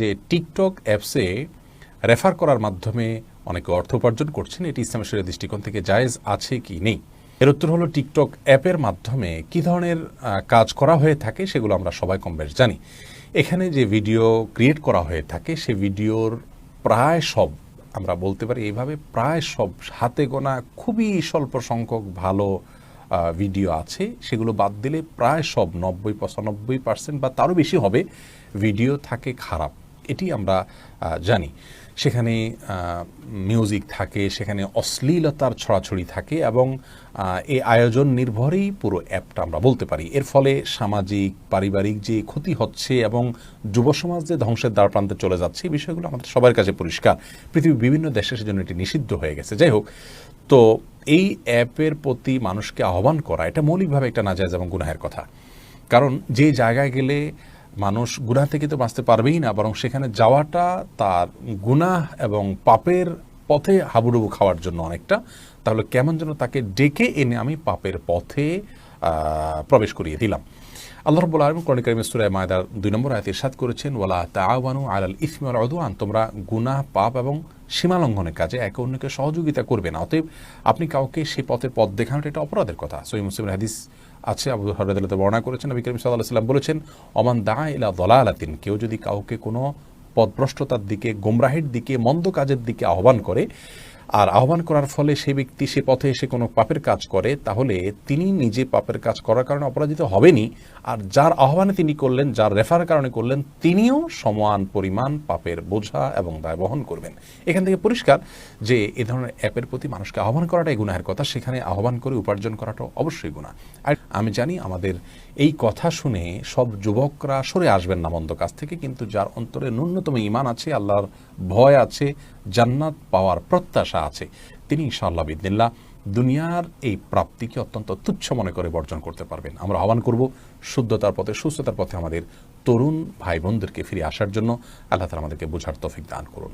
যে টিকটক অ্যাপসে রেফার করার মাধ্যমে অনেকে অর্থ উপার্জন করছেন, এটি ইসলামের শরীয়তের দৃষ্টিকোণ থেকে জায়েজ আছে কি নেই। এর উত্তর হলো, টিকটক অ্যাপের মাধ্যমে কী ধরনের কাজ করা হয়ে থাকে সেগুলো আমরা সবাই কম বেশ জানি। এখানে যে ভিডিও ক্রিয়েট করা হয়ে থাকে সে ভিডিওর প্রায় সব, আমরা বলতে পারি এইভাবে, প্রায় সব, হাতে গোনা খুবই স্বল্প সংখ্যক ভালো ভিডিও আছে, সেগুলো বাদ দিলে প্রায় সব 90-95% বা তারও বেশি হবে ভিডিও থাকে খারাপ। এটি আমরা জানি। সেখানে মিউজিক থাকে, সেখানে অশ্লীলতার ছড়াছড়ি থাকে এবং এই আয়োজন নির্ভরেই পুরো অ্যাপটা আমরা বলতে পারি। এর ফলে সামাজিক পারিবারিক যে ক্ষতি হচ্ছে এবং যুব সমাজ যে ধ্বংসের দ্বারপ্রান্তে চলে যাচ্ছে, এই বিষয়গুলো আমাদের সবার কাছে পরিষ্কার। পৃথিবীর বিভিন্ন দেশে সেজন্য এটি নিষিদ্ধ হয়ে গেছে। যাই হোক, তো এই অ্যাপের প্রতি মানুষকে আহ্বান করা এটা মৌলিকভাবে একটা নাজায়েজ এবং গুনাহের কথা। কারণ যে জায়গায় গেলে মানুষ গুনাহ থেকে তো বাঁচতে পারবেই না, বরং সেখানে যাওয়াটা তার গুনাহ এবং পাপের পথে হাবুডুবু খাওয়ার জন্য অনেকটা। তাহলে কেমন যেন তাকে ডেকে এনে আমি পাপের পথে প্রবেশ করিয়ে দিলাম। আল্লাহ রাব্বুল আলামিন কোরআন কারীমে সূরা মায়দার 2 নম্বর আয়াতে ইরশাদ করেছেন, ওয়ালা তাআওয়ানু আলাল ইসমি ওয়াল উদওয়ান, তোমরা গুনাহ, পাপ এবং সীমা লঙ্ঘনের কাজে একে অন্যকে সহযোগিতা করবে না। অতএব আপনি কাউকে সেই পথের পথ দেখানোটা এটা অপরাধের কথা। সহিহ মুসলিমের হাদিস আছে, আবু হুরায়রা রাদিয়াল্লাহু বর্ণনা করেছেন, নবী করিম সাল্লাল্লাহু আলাইহি ওয়াসাল্লাম বলেছেন, ওমান দা ইলা দালালাতিন, কেউ যদি কাউকে কোনো পথভ্রষ্টতার দিকে, গোমরাহির দিকে, মন্দ কাজের দিকে আহ্বান করে, আর আহ্বান করার ফলে সেই ব্যক্তি সে পথে এসে কোনো পাপের কাজ করে, তাহলে তিনি নিজে পাপের কাজ করার কারণে অপরাজিত হবেনই, আর যার আহ্বানে তিনি করলেন, যার রেফারের কারণে করলেন, তিনিও সমান পরিমাণ পাপের বোঝা এবং দায় বহন করবেন। এখান থেকে পরিষ্কার যে এ ধরনের অ্যাপের প্রতি মানুষকে আহ্বান করাটাই গুনাহের কথা, সেখানে আহ্বান করে উপার্জন করাটা অবশ্যই গুনাহ। আর আমি জানি আমাদের এই কথা শুনে সব যুবকরা সরে আসবেন না মন্দ কাজ থেকে, কিন্তু যার অন্তরে ন্যূনতম ঈমান আছে, আল্লাহর ভয় আছে, জান্নাত পাওয়ার প্রত্যাশা আছে, তিনি ইনশাআল্লাহ বিইذনিল্লাহ দুনিয়ার এই প্রাপ্তিকে অত্যন্ত তুচ্ছ মনে করে বর্জন করতে পারবেন। আমরা আহ্বান করব শুদ্ধতার পথে, সুস্থতার পথে আমাদের তরুণ ভাই বোনদেরকে ফিরে আসার জন্য। আল্লাহ তাআলা আমাদেরকে বোঝার তৌফিক দান করুন।